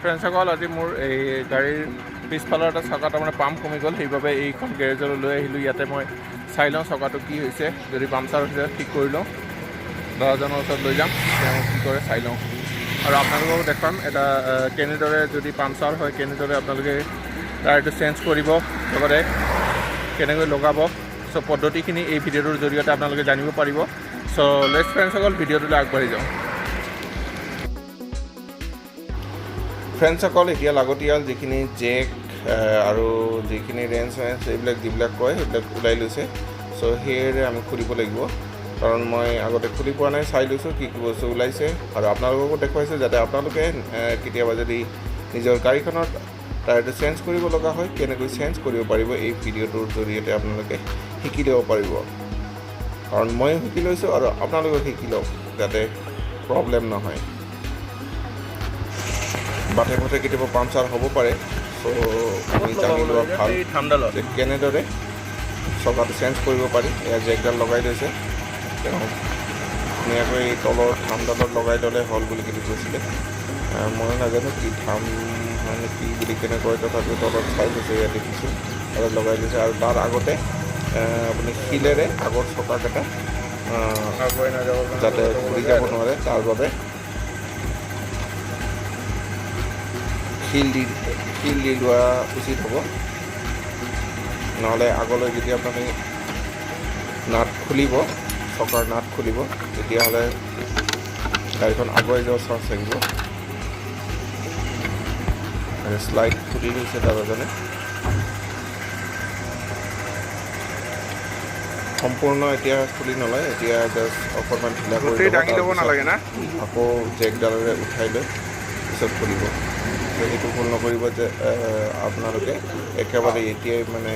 ফ্ৰেণ্ডসকল আজি মোৰ এই গাড়ীৰ পিছফালৰ এটা চকা তাৰমানে পাম্প কমি গ'ল, সেইবাবে এইখন গেৰেজলৈ লৈ আহিলোঁ। ইয়াতে মই চাই লওঁ চকাটো কি হৈছে, যদি পামচাৰ হৈছে ঠিক কৰি লওঁ, দাদাজনৰ ওচৰত লৈ যাম, তেওঁ কি কৰে চাই লওঁ আৰু আপোনালোকক দেখাম এটা কেনেদৰে যদি পামচাৰ হয় কেনেদৰে আপোনালোকে টায়াৰটো চেঞ্জ কৰিব, লগতে কেনেকৈ লগাব। চ' পদ্ধতিখিনি এই ভিডিঅ'টোৰ জৰিয়তে আপোনালোকে জানিব পাৰিব। চ' লেটছ ফ্ৰেণ্ডসকল ভিডিঅ'টোলৈ আগবাঢ়ি যাওঁ। ফ্ৰেণ্ডসকল এতিয়া লাগতিয়াল যিখিনি জেক আৰু যিখিনি ৰেঞ্চ এইবিলাক যিবিলাক কয় সেইবিলাক ওলাই লৈছে। চ' সেয়েৰে আমি খুলিব লাগিব, কাৰণ মই আগতে খুলি পোৱা নাই, চাই লৈছোঁ কি কি বস্তু ওলাইছে আৰু আপোনালোককো দেখুৱাইছোঁ যাতে আপোনালোকে কেতিয়াবা যদি নিজৰ গাড়ীখনত টায়াৰটো চেঞ্জ কৰিব লগা হয় কেনেকৈ চেঞ্জ কৰিব পাৰিব এই ভিডিঅ'টোৰ জৰিয়তে আপোনালোকে শিকি ল'ব পাৰিব। কাৰণ ময়ো শিকি লৈছোঁ আৰু আপোনালোকেও শিকি লওক যাতে প্ৰব্লেম নহয়। বাটে পথে কেতিয়াবা পামচাৰ হ'ব পাৰে, চ' আমি জানি লোৱা ভাল যে কেনেদৰে চকাটো চেঞ্জ কৰিব পাৰি। এয়া জেকডাল লগাই লৈছে, তেওঁ ধুনীয়াকৈ তলৰ থামডালত লগাই ল'লে হ'ল বুলি কিনি কৈছিলে। ময়ো নাজানো কি থাম মানে কি বুলি কেনে কয়, তথাপিও তলত চাই লৈছে, ইয়াত দেখিছোঁ আৰু লগাই লৈছে। আৰু তাৰ আগতে আপুনি শিলেৰে আগৰ চকাকেইটা যাতে ঘূৰি যাব নোৱাৰে তাৰ বাবে শিল দি লোৱা উচিত হ'ব, নহ'লে আগলৈ যেতিয়া আপুনি নাট খুলিব, চকাৰ নাট খুলিব, তেতিয়াহ'লে গাড়ীখন আগুৱাই যোৱাৰ চান্স থাকিব। শ্লাইড খুলি লৈছে দাদাজনে, সম্পূৰ্ণ এতিয়া খুলি নলয়, এতিয়া জাষ্ট অকণমান ঢিলা কৰি ল'ব নালাগে না, আকৌ জেকডালেৰে উঠাই লৈ পিছত খুলিব। সেইটো ভুল নকৰিব যে আপোনালোকে একেবাৰে এতিয়াই মানে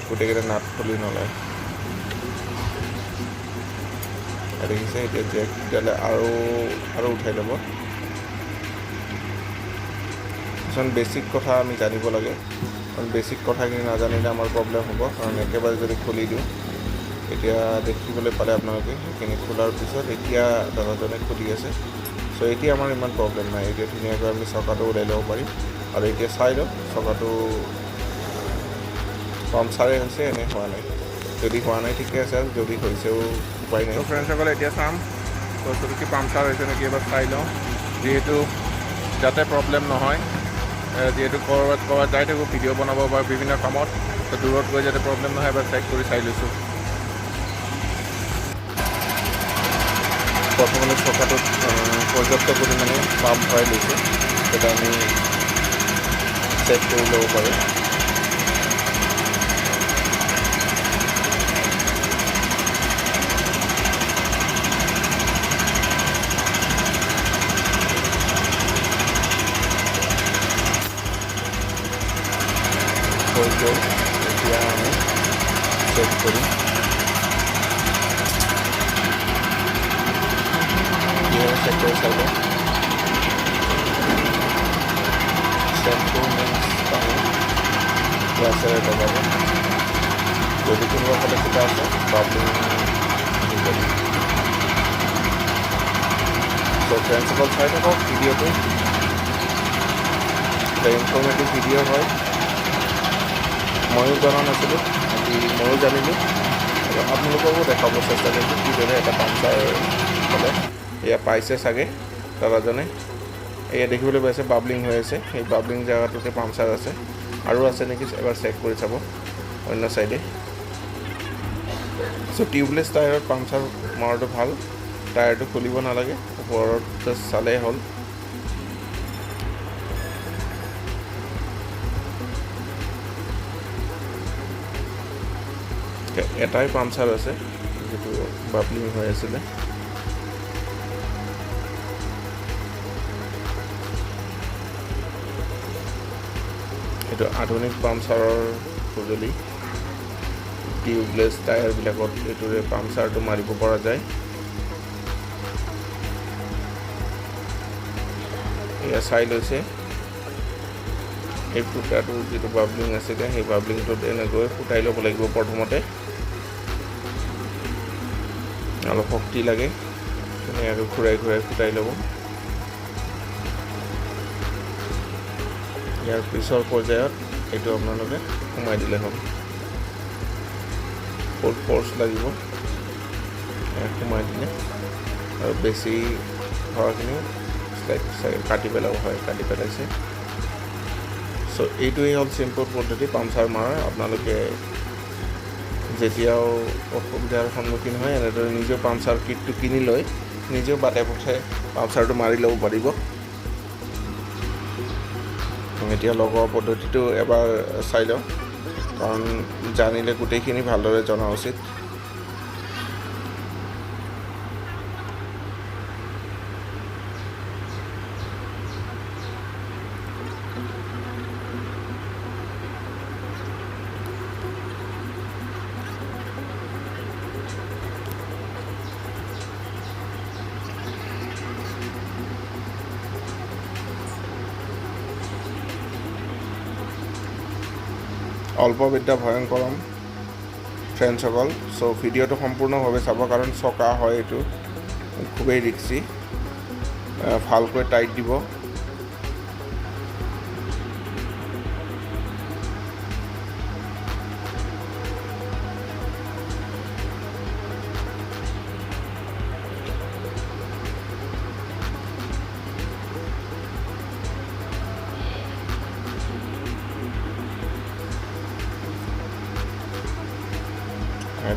গোটেইকেইটা নাট খুলি নলয়। দেখিছে এতিয়া জেকডালে আৰু উঠাই ল'ব। কিছুমান বেছিক কথা আমি জানিব লাগে, কাৰণ বেছিক কথাখিনি নাজানিলে আমাৰ প্ৰব্লেম হ'ব। কাৰণ একেবাৰে যদি খুলি দিওঁ, এতিয়া দেখিবলৈ পালে আপোনালোকে সেইখিনি খোলাৰ পিছত এতিয়া দাদাজনে খুলি আছে। চ' এতিয়া আমাৰ ইমান প্ৰব্লেম নাই, এতিয়া ধুনীয়াকৈ আমি চকাটো ওলাই ল'ব পাৰিম। আৰু এতিয়া চাই লওঁ চকাটো পামচাৰে হৈছে এনে হোৱা নাই, যদি হোৱা নাই ঠিকে আছে, আৰু যদি হৈছেও উপায় নাই। ফ্ৰেণ্ডসকলে এতিয়া চাম বস্তুটো কি পামচাৰ হৈছে নেকি, এবাৰ চাই লওঁ, যিহেতু যাতে প্ৰব্লেম নহয়, যিহেতু ক'ৰবাত যাই থাকোঁ ভিডিঅ' বনাব বা বিভিন্ন কামত, দূৰত গৈ যাতে প্ৰব্লেম নহয় এবাৰ চেক কৰি চাই লৈছোঁ। প্ৰথমতে চকাটোত পৰ্যাপ্ত পৰিমাণে পাম্প ভৰাই লৈছোঁ, তেতিয়া আমি চেক কৰি ল'ব পাৰোঁ। হৈ গ'ল, এতিয়া আমি চেক কৰিম। চেক কৰি চাব, চেম্পু পানী ব্ৰাছেৰে লগাব, যদি কোনোবা ফালে কিবা আছে প্ৰব্লেম হৈ যাব। চ' ফ্ৰেণ্ডসকল চাই থাকক ভিডিঅ'টো, এটা ইনফৰ্মেটিভ ভিডিঅ' হয়। ময়ো জনা নাছিলোঁ, আজি ময়ো জানিলোঁ আৰু আপোনালোককো দেখাব চেষ্টা কৰিছোঁ কিদৰে এটা পামচাৰ হ'লে। এয়া পাইছে চাগে দাদাজনে, এয়া দেখিবলৈ পাইছে বাবলিং হৈ আছে, সেই বাবলিং জেগাটোতে পামচাৰ আছে, আৰু আছে নেকি এবাৰ চেক কৰি চাব অন্য চাইডে। চ' টিউবলেছ টায়াৰত পামচাৰ মৰাটো ভাল, টায়াৰটো খুলিব নালাগে, ওপৰত জাষ্ট চালেই হ'ল। এটাই পামচাৰ আছে যিটো বাবলিং হৈ আছিলে। এইটো আধুনিক পামচাৰৰ সঁজুলি, টিউবলেছ টায়াৰবিলাকত এইটোৰে পামচাৰটো মাৰিব পৰা যায়। এয়া চাই লৈছে, এই ফুটাটো যিটো বাবলিং আছিলে সেই বাবলিংটোত এনেকৈ ফুটাই ল'ব লাগিব। প্ৰথমতে অলপ শক্তি লাগে, ধুনীয়াকৈ ঘূৰাই ঘূৰাই ফুটাই ল'ব। ইয়াৰ পিছৰ পৰ্যায়ত এইটো আপোনালোকে সোমাই দিলে হ'ল ফুল ফ'ৰ্চ লাগিব সোমাই দিলে আৰু বেছি হোৱাখিনি কাটি পেলাব হয় কাটি পেলাইছে চ' এইটোৱেই হ'ল চিম্পল পদ্ধতি পামচাৰ মাৰাৰ আপোনালোকে যেতিয়াও অসুবিধাৰ সন্মুখীন হয় এনেদৰে নিজেও পামচাৰ কিটটো কিনি লৈ নিজেও বাটে পথে পামচাৰটো মাৰি ল'ব পাৰিব এতিয়া লগোৱা পদ্ধতিটো এবাৰ চাই লওঁ কাৰণ জানিলে গোটেইখিনি ভালদৰে জনা উচিত অল্প বিদ্যা ভয়ংকৰম ফ্ৰেণ্ডসকল চ' ভিডিঅ'টো সম্পূৰ্ণভাৱে চাব কাৰণ চকা হয় এইটো খুবেই ৰিক্সি ভালকৈ টাইট দিব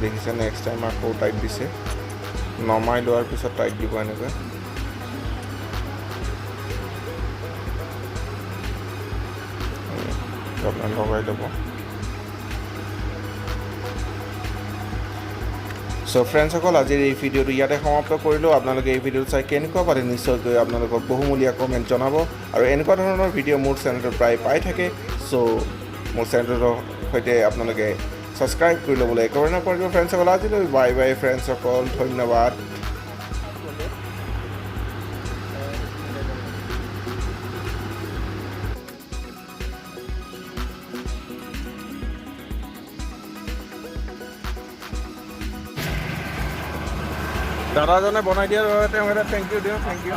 দেখিছে নেক্সট টাইম আকৌ টাইট দিছে নমাই লোৱাৰ পিছত টাইট দিব এনেকৈ আপোনাৰ লগাই ল'ব চ' ফ্ৰেণ্ডসকল আজিৰ এই ভিডিঅ'টো ইয়াতে সমাপ্ত কৰিলোঁ আপোনালোকে এই ভিডিঅ'টো চাই কেনেকুৱা পালে নিশ্চয়কৈ আপোনালোকৰ বহুমূলীয়া কমেণ্ট জনাব আৰু এনেকুৱা ধৰণৰ ভিডিঅ' মোৰ চেনেলটোত প্ৰায় পাই থাকে চ' মোৰ চেনেলটোৰ সৈতে আপোনালোকে সাবস্ক্ৰাইব কৰি ল'বলৈ একেবাৰে নকৰিব ফ্ৰেণ্ডসকল আজিলৈ বাই বাই ফ্ৰেণ্ডসকল ধন্যবাদ দাদাজনে বনাই দিয়াৰ বাবে তেওঁক এটা থেংক ইউ দিওঁ থেংক ইউ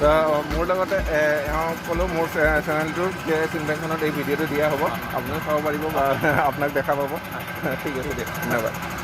মোৰ লগতে এওঁ ক'লোঁ মোৰ চেনেলটোৰ যে ইনভেনশ্যনত এই ভিডিঅ'টো দিয়া হ'ব আপুনিও চাব পাৰিব বা আপোনাক দেখা পাব ঠিক আছে দিয়ক ধন্যবাদ